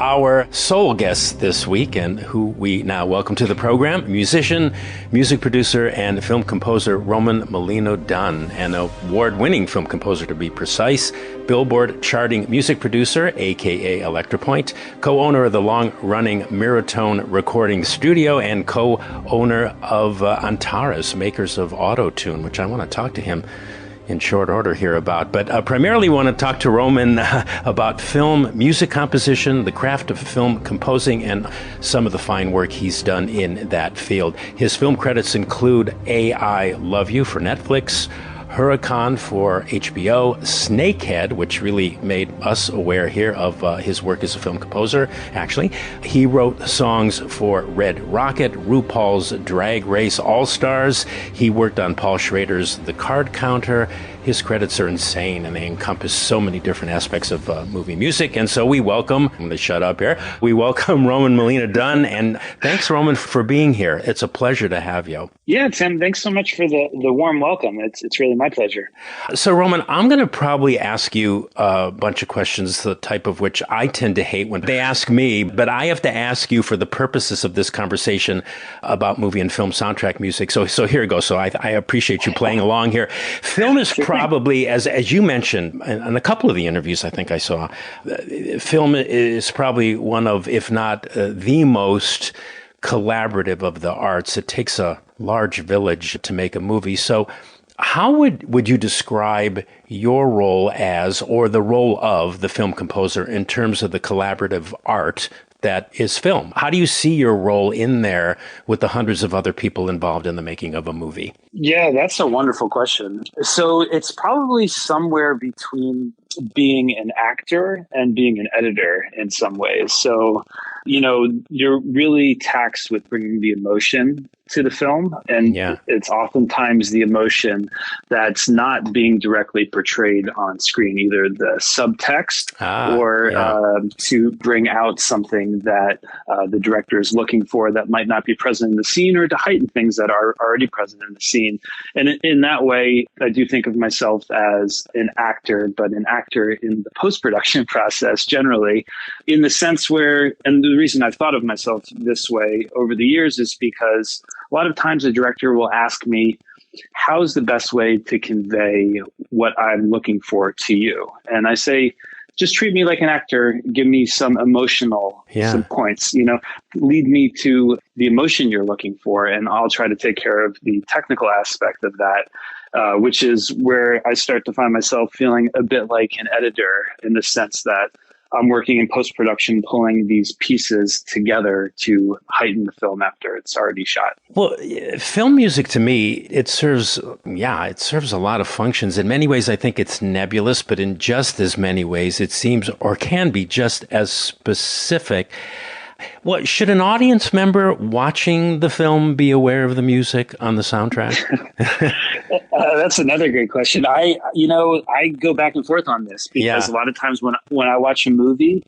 our sole guest this week, and who we now welcome to the program, musician, music producer, and film composer Roman Molino Dunn, an award-winning film composer to be precise, Billboard charting music producer, a.k.a. Electropoint, co-owner of the long-running Miratone Recording Studio, and co-owner of Antares, makers of Auto-Tune, which I want to talk to him in short order here about. But primarily want to talk to Roman about film music composition, the craft of film composing, and some of the fine work he's done in that field. His film credits include I Love You for Netflix, Huracán for HBO, Snakehead, which really made us aware here of his work as a film composer, actually. He wrote songs for Red Rocket, RuPaul's Drag Race All-Stars. He worked on Paul Schrader's The Card Counter. His credits are insane, and they encompass so many different aspects of movie music. And so we welcome, I'm going to shut up here, we welcome Roman Molino Dunn. And thanks, Roman, for being here. It's a pleasure to have you. Yeah, Tim, thanks so much for the warm welcome. It's really my pleasure. So, Roman, I'm going to probably ask you a bunch of questions, the type of which I tend to hate when they ask me, but I have to ask you for the purposes of this conversation about movie and film soundtrack music. So here it goes. So I appreciate you playing along here. Film is probably, as you mentioned in a couple of the interviews I think I saw, film is probably one of, if not the most collaborative of the arts. It takes a large village to make a movie. So how would you describe your role as, or the role of, the film composer in terms of the collaborative art that is film? How do you see your role in there with the hundreds of other people involved in the making of a movie? Yeah, that's a wonderful question. So it's probably somewhere between being an actor and being an editor in some ways. So, you're really taxed with bringing the emotion to the film. And It's oftentimes the emotion that's not being directly portrayed on screen, either the subtext or to bring out something that the director is looking for that might not be present in the scene, or to heighten things that are already present in the scene. And in that way, I do think of myself as an actor, but an actor in the post-production process generally, in the sense where, and the reason I've thought of myself this way over the years is because a lot of times a director will ask me, how's the best way to convey what I'm looking for to you? And I say, just treat me like an actor. Give me some emotional some points, lead me to the emotion you're looking for. And I'll try to take care of the technical aspect of that, which is where I start to find myself feeling a bit like an editor, in the sense that I'm working in post-production, pulling these pieces together to heighten the film after it's already shot. Well, film music to me, it serves a lot of functions. In many ways, I think it's nebulous, but in just as many ways, it seems, or can be, just as specific. What, should an audience member watching the film be aware of the music on the soundtrack? That's another great question. I go back and forth on this, because a lot of times when I watch a movie,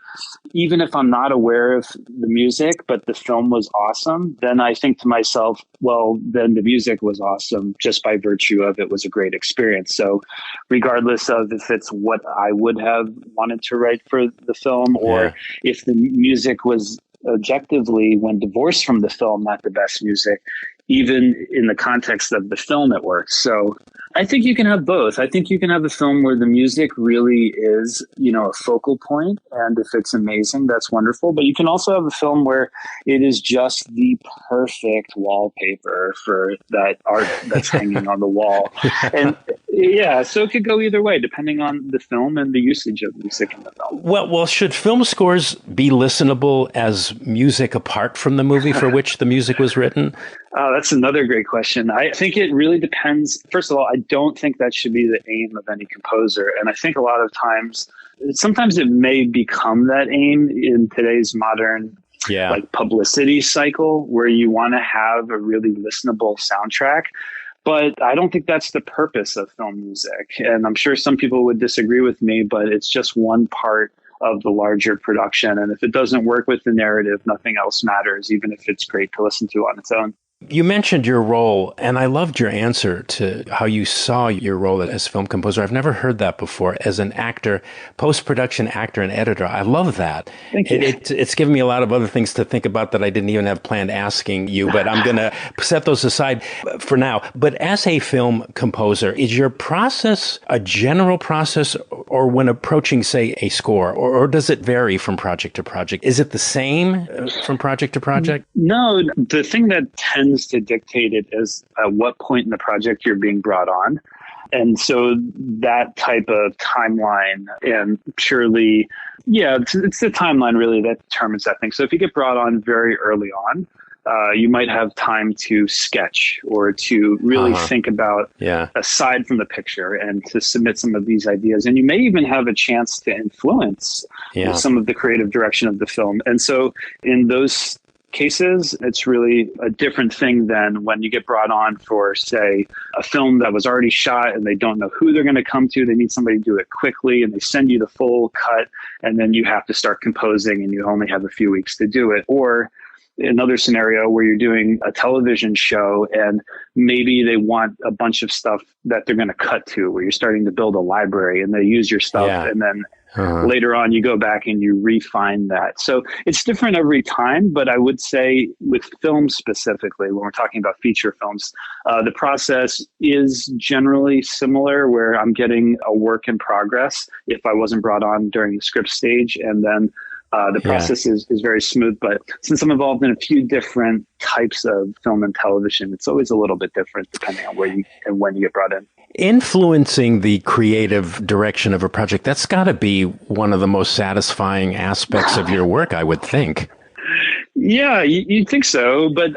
even if I'm not aware of the music, but the film was awesome, then I think to myself, well, then the music was awesome just by virtue of it was a great experience. So regardless of if it's what I would have wanted to write for the film, or if the music was objectively, when divorced from the film, not the best music, even in the context of the film, it works. So I think you can have both. I think you can have a film where the music really is, a focal point. And if it's amazing, that's wonderful. But you can also have a film where it is just the perfect wallpaper for that art that's hanging on the wall. And so it could go either way, depending on the film and the usage of music in the film. Well, should film scores be listenable as music apart from the movie for which the music was written? That's another great question. I think it really depends. First of all, I don't think that should be the aim of any composer. And I think a lot of times, sometimes it may become that aim in today's modern publicity cycle, where you want to have a really listenable soundtrack. But I don't think that's the purpose of film music. And I'm sure some people would disagree with me, but it's just one part of the larger production. And if it doesn't work with the narrative, nothing else matters, even if it's great to listen to on its own. You mentioned your role, and I loved your answer to how you saw your role as film composer. I've never heard that before, as an actor, post-production actor and editor. I love that. Thank you. It's given me a lot of other things to think about that I didn't even have planned asking you, but I'm going to set those aside for now. But as a film composer, is your process a general process, or when approaching, say, a score, or does it vary from project to project? Is it the same from project to project? No, the thing that tends to dictate it is at what point in the project you're being brought on. And so that type of timeline and purely, it's the timeline really that determines that thing. So if you get brought on very early on, you might have time to sketch or to really think about aside from the picture and to submit some of these ideas. And you may even have a chance to influence some of the creative direction of the film. And so in those cases, it's really a different thing than when you get brought on for, say, a film that was already shot and they don't know who they're going to come to. They need somebody to do it quickly and they send you the full cut and then you have to start composing and you only have a few weeks to do it. Or another scenario where you're doing a television show and maybe they want a bunch of stuff that they're going to cut to, where you're starting to build a library and they use your stuff and then later on, you go back and you refine that. So it's different every time, but I would say with films specifically, when we're talking about feature films, the process is generally similar, where I'm getting a work in progress if I wasn't brought on during the script stage. And then the process is very smooth. But since I'm involved in a few different types of film and television, it's always a little bit different depending on where you and when you get brought in. Influencing the creative direction of a project, that's got to be one of the most satisfying aspects of your work, I would think. Yeah, you'd think so, but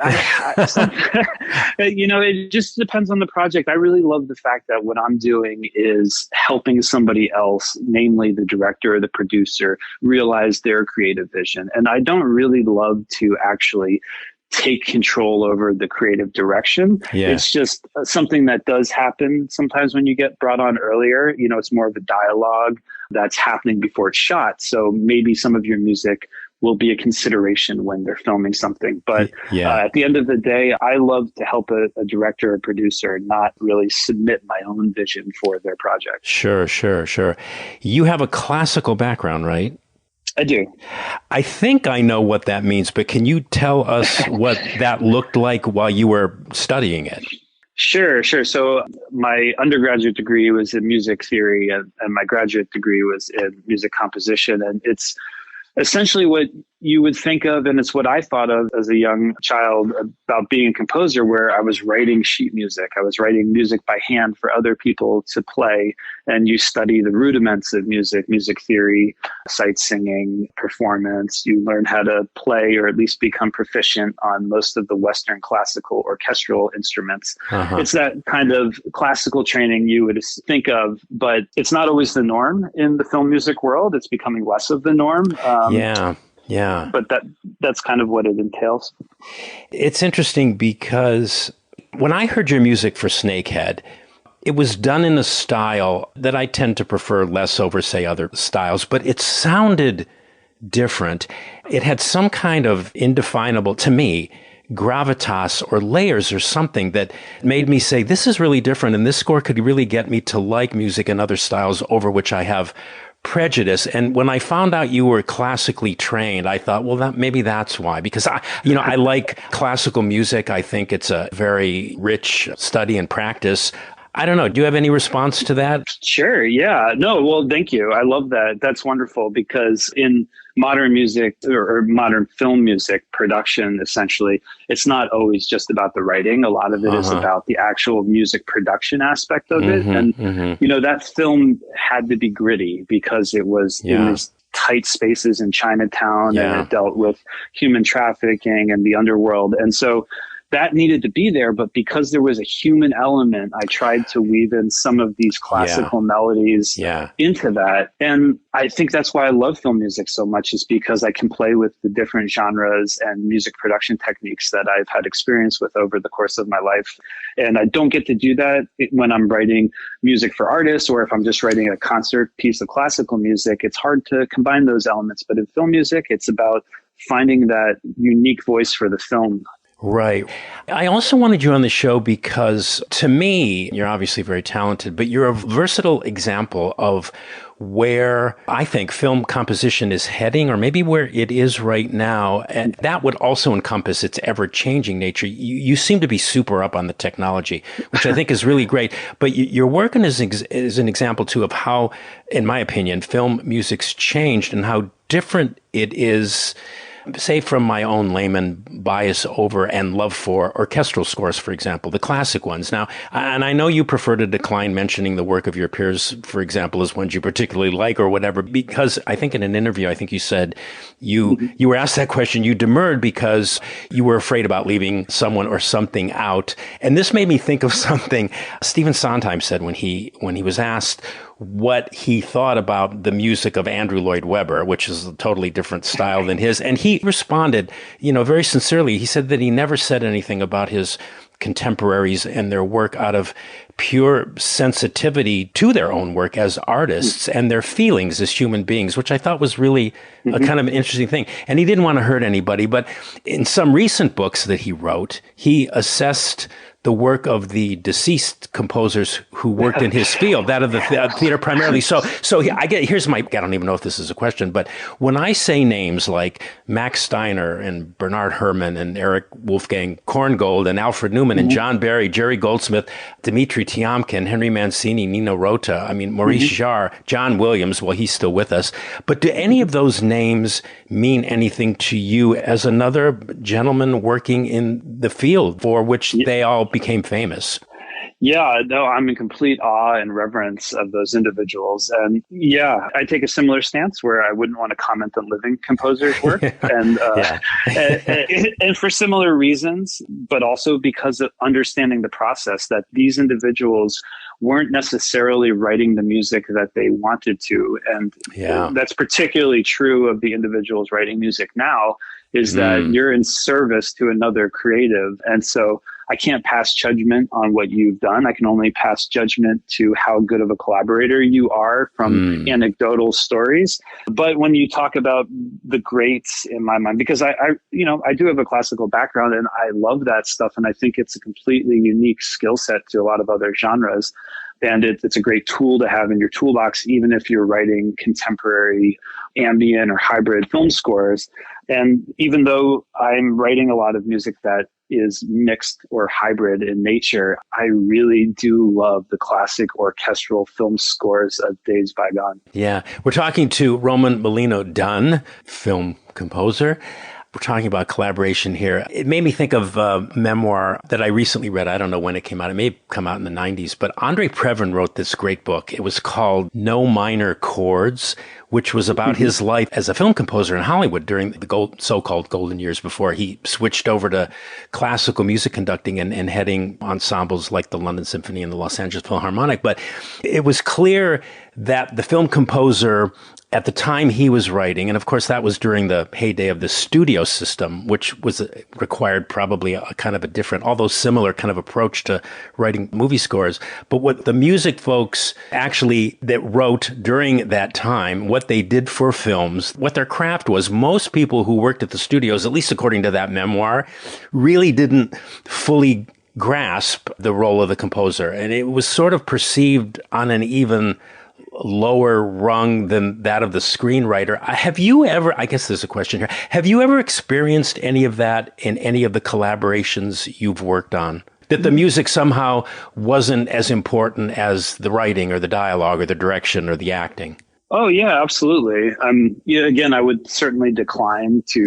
it just depends on the project. I really love the fact that what I'm doing is helping somebody else, namely the director or the producer, realize their creative vision. And I don't really love to actually take control over the creative direction. It's just something that does happen sometimes when you get brought on earlier. It's more of a dialogue that's happening before it's shot. So maybe some of your music will be a consideration when they're filming something. But at the end of the day, I love to help a director or producer not really submit my own vision for their project. Sure. You have a classical background, right? I do. I think I know what that means, but can you tell us what that looked like while you were studying it? Sure. So my undergraduate degree was in music theory and my graduate degree was in music composition. And it's essentially what you would think of, and it's what I thought of as a young child about being a composer, where I was writing sheet music. I was writing music by hand for other people to play, and you study the rudiments of music theory, sight singing, performance. You learn how to play or at least become proficient on most of the Western classical orchestral instruments. It's that kind of classical training you would think of, but it's not always the norm in the film music world. It's becoming less of the norm. Yeah. But that's kind of what it entails. It's interesting because when I heard your music for Snakehead, it was done in a style that I tend to prefer less over, say, other styles, but it sounded different. It had some kind of indefinable, to me, gravitas or layers or something that made me say, this is really different, and this score could really get me to like music and other styles over which I have prejudice. And when I found out you were classically trained, I thought, well, maybe that's why, because I like classical music. I think it's a very rich study and practice. I don't know. Do you have any response to that? Sure. Yeah. No, well, thank you. I love that. That's wonderful, because in modern music or modern film music production, essentially, it's not always just about the writing. A lot of it is about the actual music production aspect of it. And, that film had to be gritty because it was in these tight spaces in Chinatown and it dealt with human trafficking and the underworld. And so that needed to be there, but because there was a human element, I tried to weave in some of these classical melodies into that. And I think that's why I love film music so much, is because I can play with the different genres and music production techniques that I've had experience with over the course of my life. And I don't get to do that when I'm writing music for artists, or if I'm just writing a concert piece of classical music. It's hard to combine those elements. But in film music, it's about finding that unique voice for the film. Right. I also wanted you on the show because, to me, you're obviously very talented, but you're a versatile example of where I think film composition is heading, or maybe where it is right now. And that would also encompass its ever-changing nature. You seem to be super up on the technology, which I think is really great. But you're working as an example, too, of how, in my opinion, film music's changed and how different it is, say, from my own layman bias over and love for orchestral scores, for example, the classic ones. Now, and I know you prefer to decline mentioning the work of your peers, for example, as ones you particularly like or whatever, because I think in an interview, I think you said you were asked that question, you demurred because you were afraid about leaving someone or something out. And this made me think of something Stephen Sondheim said when he was asked what he thought about the music of Andrew Lloyd Webber, which is a totally different style than his. And he responded, very sincerely. He said that he never said anything about his contemporaries and their work out of pure sensitivity to their own work as artists and their feelings as human beings, which I thought was really a kind of an interesting thing. And he didn't want to hurt anybody, but in some recent books that he wrote, he assessed the work of the deceased composers who worked in his field, that of the theater primarily. So I don't even know if this is a question, but when I say names like Max Steiner and Bernard Herrmann and Eric Wolfgang Korngold and Alfred Newman and John Barry, Jerry Goldsmith, Dmitri Tiomkin, Henry Mancini, Nino Rota, Maurice Jarre, John Williams, well, he's still with us. But do any of those names mean anything to you as another gentleman working in the field for which they all became famous? Yeah, no, I'm in complete awe and reverence of those individuals. And yeah, I take a similar stance where I wouldn't want to comment on living composers' work. and for similar reasons, but also because of understanding the process that these individuals weren't necessarily writing the music that they wanted to. And that's particularly true of the individuals writing music now, is that you're in service to another creative. And so I can't pass judgment on what you've done. I can only pass judgment to how good of a collaborator you are from anecdotal stories. But when you talk about the greats in my mind, because I do have a classical background and I love that stuff. And I think it's a completely unique skill set to a lot of other genres. And it's a great tool to have in your toolbox, even if you're writing contemporary ambient or hybrid film scores. And even though I'm writing a lot of music that is mixed or hybrid in nature, I really do love the classic orchestral film scores of days bygone. Yeah. We're talking to Roman Molino Dunn, film composer. We're talking about collaboration here. It made me think of a memoir that I recently read. I don't know when it came out. It may have come out in the 90s, but Andre Previn wrote this great book. It was called No Minor Chords, which was about his life as a film composer in Hollywood during the so-called golden years before he switched over to classical music conducting and heading ensembles like the London Symphony and the Los Angeles Philharmonic. But it was clear that the film composer at the time he was writing, and of course that was during the heyday of the studio system, which was required probably a kind of a different, although similar kind of approach to writing movie scores. But what the music folks actually that wrote during that time, what they did for films, what their craft was, most people who worked at the studios, at least according to that memoir, really didn't fully grasp the role of the composer. And it was sort of perceived on an even lower rung than that of the screenwriter. Have you ever, I guess there's a question here, have you ever experienced any of that in any of the collaborations you've worked on? That the music somehow wasn't as important as the writing or the dialogue or the direction or the acting? Oh, yeah, absolutely. Again, I would certainly decline to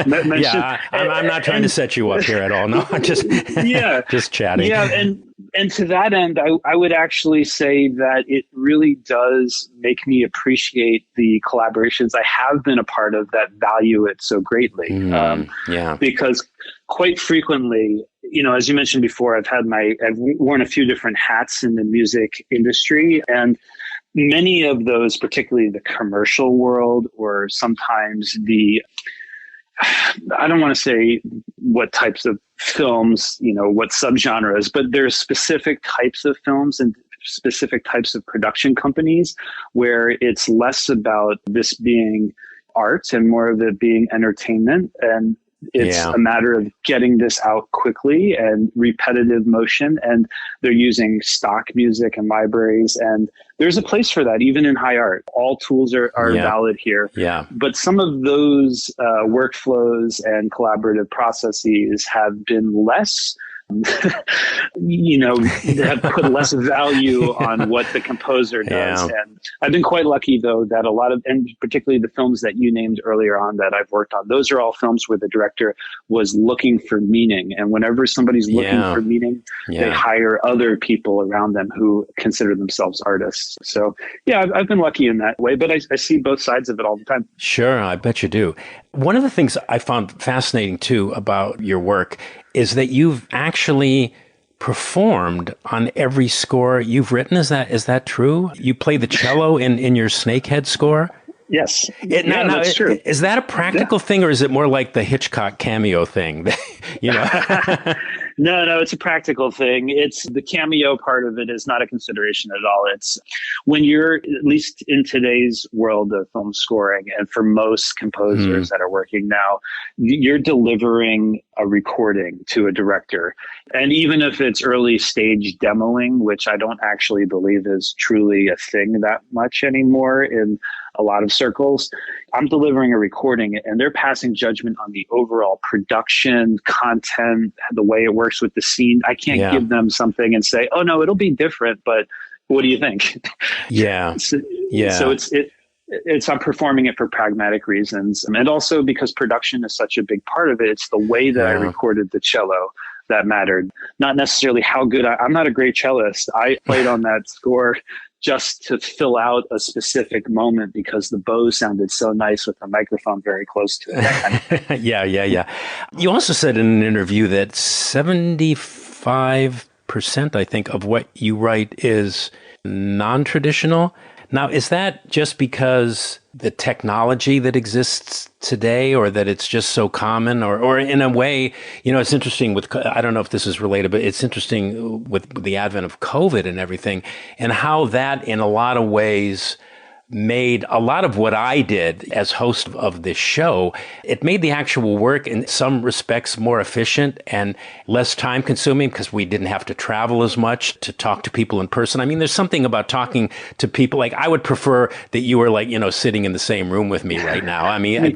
mention. Yeah, I'm not trying to set you up here at all. No, I'm just, just chatting. Yeah, and to that end, I would actually say that it really does make me appreciate the collaborations I have been a part of that value it so greatly. Because quite frequently, as you mentioned before, I've worn a few different hats in the music industry, and many of those, particularly the commercial world, or sometimes I don't want to say what types of films, what subgenres, but there's specific types of films and specific types of production companies where it's less about this being art and more of it being entertainment. And It's a matter of getting this out quickly and repetitive motion. And they're using stock music and libraries. And there's a place for that, even in high art. All tools are valid here. Yeah. But some of those workflows and collaborative processes have been less have put less value on what the composer does. Yeah. And I've been quite lucky, though, that a lot of, and particularly the films that you named earlier on that I've worked on, those are all films where the director was looking for meaning. And whenever somebody's looking for meaning, they hire other people around them who consider themselves artists. So, yeah, I've been lucky in that way, but I see both sides of it all the time. Sure, I bet you do. One of the things I found fascinating, too, about your work is that you've actually performed on every score you've written. Is that true? You play the cello in your Snakehead score? Yes. That's true. Is that a practical thing, or is it more like the Hitchcock cameo thing? No, it's a practical thing. It's the cameo part of it is not a consideration at all. It's when you're, at least in today's world of film scoring, and for most composers that are working now, you're delivering a recording to a director. And even if it's early stage demoing, which I don't actually believe is truly a thing that much anymore in a lot of circles, I'm delivering a recording and they're passing judgment on the overall production, content, the way it works with the scene. I can't give them something and say, oh no, it'll be different, but what do you think? So I'm performing it for pragmatic reasons. And also because production is such a big part of it, it's the way that I recorded the cello that mattered. Not necessarily how good I'm not a great cellist. I played on that score just to fill out a specific moment because the bow sounded so nice with the microphone very close to it. Yeah. You also said in an interview that 75%, I think, of what you write is non-traditional. Now, is that just because the technology that exists today, or that it's just so common, or in a way, it's interesting with, I don't know if this is related, but it's interesting with the advent of COVID and everything, and how that in a lot of ways made a lot of what I did as host of this show, it made the actual work in some respects more efficient and less time consuming because we didn't have to travel as much to talk to people in person. I mean, there's something about talking to people. Like, I would prefer that you were sitting in the same room with me right now. I mean,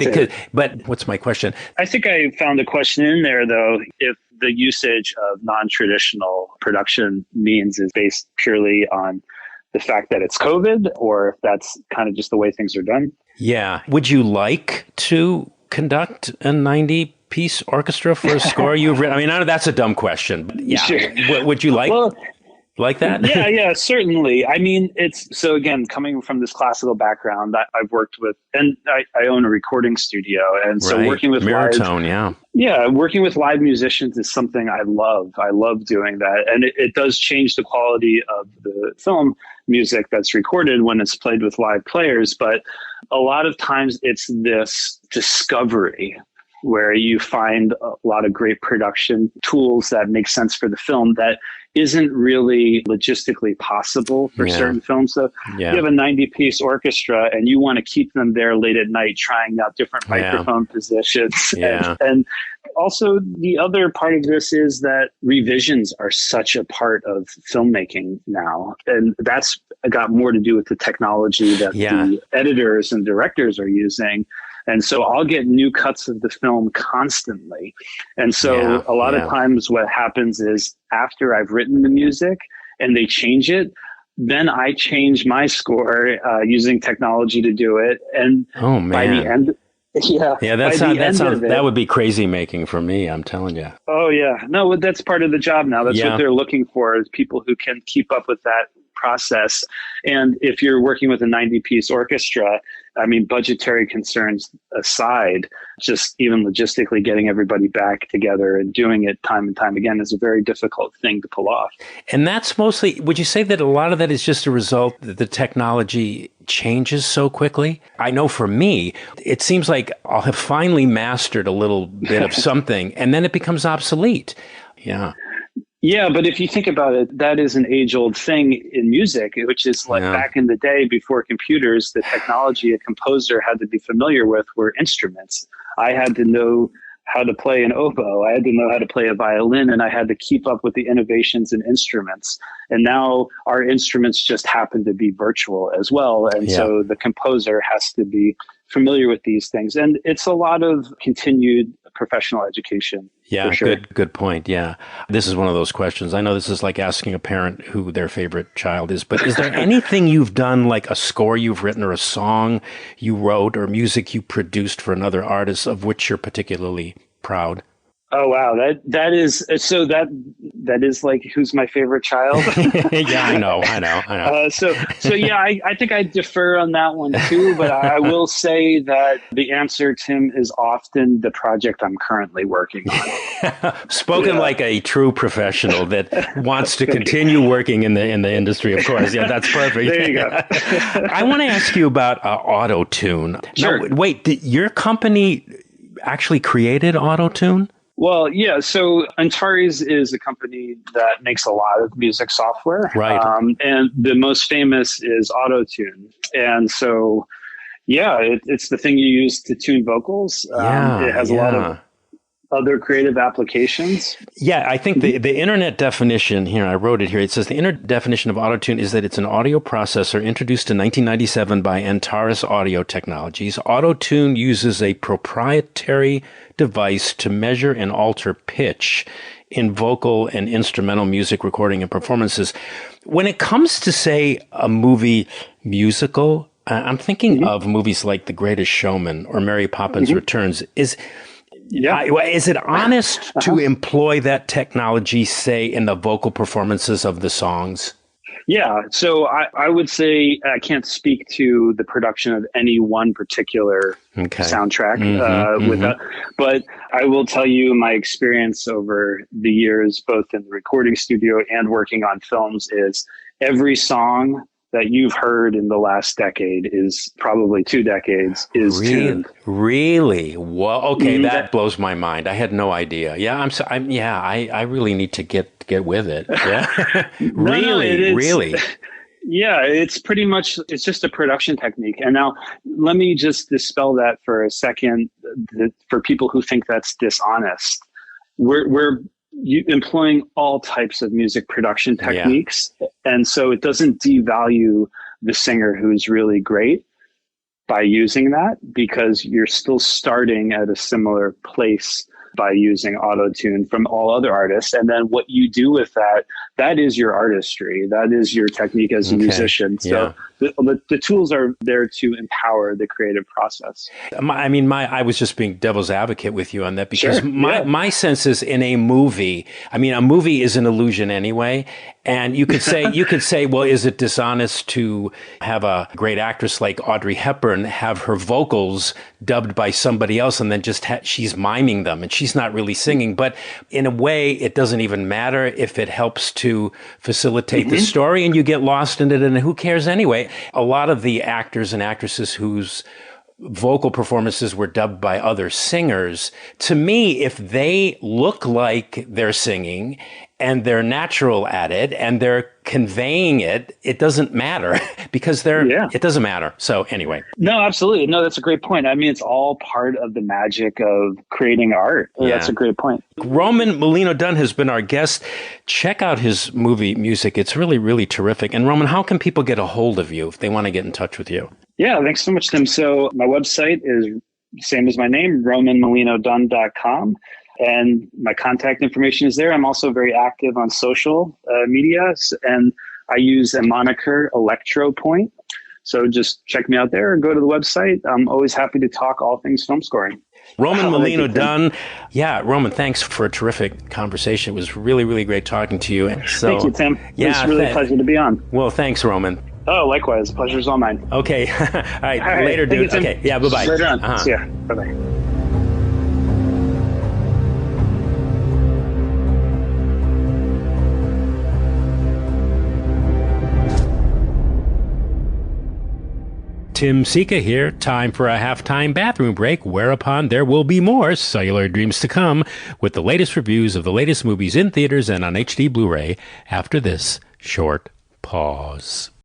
but what's my question? I think I found a question in there, though. If the usage of non-traditional production means is based purely on the fact that it's COVID, or if that's kind of just the way things are done. Yeah. Would you like to conduct a 90-piece orchestra for a score you've written? I mean, I know that's a dumb question, but Sure. Would you like that? Yeah, certainly. I mean, so again, coming from this classical background, I've worked with, and I own a recording studio. And so working with working with live musicians is something I love. I love doing that. And it does change the quality of the film music that's recorded when it's played with live players. But a lot of times it's this discovery where you find a lot of great production tools that make sense for the film that isn't really logistically possible for certain films. So you have a 90-piece orchestra and you want to keep them there late at night trying out different microphone positions. And also the other part of this is that revisions are such a part of filmmaking now. And that's got more to do with the technology that the editors and directors are using. And so I'll get new cuts of the film constantly. And so a lot of times what happens is after I've written the music and they change it, then I change my score using technology to do it. And by the end, that would be crazy making for me, I'm telling you. Oh, yeah. No, that's part of the job now. That's what they're looking for, is people who can keep up with that process. And if you're working with a 90-piece orchestra, I mean, budgetary concerns aside, just even logistically getting everybody back together and doing it time and time again is a very difficult thing to pull off. And that's mostly, would you say that a lot of that is just a result that the technology changes so quickly? I know for me, it seems like I'll have finally mastered a little bit of something and then it becomes obsolete. Yeah. Yeah, but if you think about it, that is an age-old thing in music, which is like back in the day before computers, the technology a composer had to be familiar with were instruments. I had to know how to play an oboe. I had to know how to play a violin, and I had to keep up with the innovations in instruments. And now our instruments just happen to be virtual as well. And so the composer has to be familiar with these things. And it's a lot of continued professional education. Yeah, for sure. good point. Yeah. This is one of those questions. I know this is like asking a parent who their favorite child is, but is there anything you've done, like a score you've written or a song you wrote or music you produced for another artist of which you're particularly proud? Oh, wow. That is like, who's my favorite child? Yeah, I know. So yeah, I think I defer on that one too, but I will say that the answer, Tim, is often the project I'm currently working on. Spoken like a true professional that wants to continue working in the industry, of course. Yeah, that's perfect. There you go. I want to ask you about auto-tune. Sure. Now, wait, your company actually created auto-tune? Well, yeah. So Antares is a company that makes a lot of music software. Right. And the most famous is Auto-Tune. And so, yeah, it's the thing you use to tune vocals. It has a lot of other creative applications. Yeah, I think the internet definition here, I wrote it here. It says the internet definition of Auto-Tune is that it's an audio processor introduced in 1997 by Antares Audio Technologies. Auto-Tune uses a proprietary device to measure and alter pitch in vocal and instrumental music recording and performances. When it comes to, say, a movie musical, I'm thinking of movies like The Greatest Showman or Mary Poppins Returns. Is it honest to employ that technology, say, in the vocal performances of the songs? Yeah. So I would say I can't speak to the production of any one particular soundtrack with that, but I will tell you my experience over the years, both in the recording studio and working on films, is every song that you've heard in the last decade is probably 2 decades is tuned. Really? Well, okay, that blows my mind. I had no idea. Yeah, I really need to get with it. Yeah. Really. Yeah, it's just a production technique. And now let me just dispel that for a second for people who think that's dishonest. We're employing all types of music production techniques. And so it doesn't devalue the singer who's really great by using that, because you're still starting at a similar place by using auto-tune from all other artists. And then what you do with that is your artistry. That is your technique as a musician. So the tools are there to empower the creative process. I was just being devil's advocate with you on that, because my sense is in a movie, a movie is an illusion anyway. And you could say, well, is it dishonest to have a great actress like Audrey Hepburn have her vocals dubbed by somebody else and then just she's miming them and she's not really singing? But in a way, it doesn't even matter if it helps to facilitate the story and you get lost in it, and who cares anyway? A lot of the actors and actresses whose vocal performances were dubbed by other singers, to me, if they look like they're singing and they're natural at it and they're conveying it, it doesn't matter because it doesn't matter. So anyway. No, absolutely. No, that's a great point. It's all part of the magic of creating art. Yeah. That's a great point. Roman Molino Dunn has been our guest. Check out his movie music. It's really, really terrific. And Roman, how can people get a hold of you if they want to get in touch with you? Yeah, thanks so much, Tim. So my website is same as my name, romanmolinodunn.com. And my contact information is there. I'm also very active on social media, and I use a moniker, Electropoint. So just check me out there or go to the website. I'm always happy to talk all things film scoring. Roman Molino Dunn. Yeah, Roman, thanks for a terrific conversation. It was really, really great talking to you. Thank you, Tim. It's really a pleasure to be on. Well, thanks, Roman. Oh, likewise. The pleasure's all mine. Okay. All right. Later, dude. Okay. Yeah, bye-bye. Later on. See ya. Bye-bye. Tim Sika here. Time for a halftime bathroom break, whereupon there will be more Celluloid Dreams to come with the latest reviews of the latest movies in theaters and on HD Blu-ray after this short pause.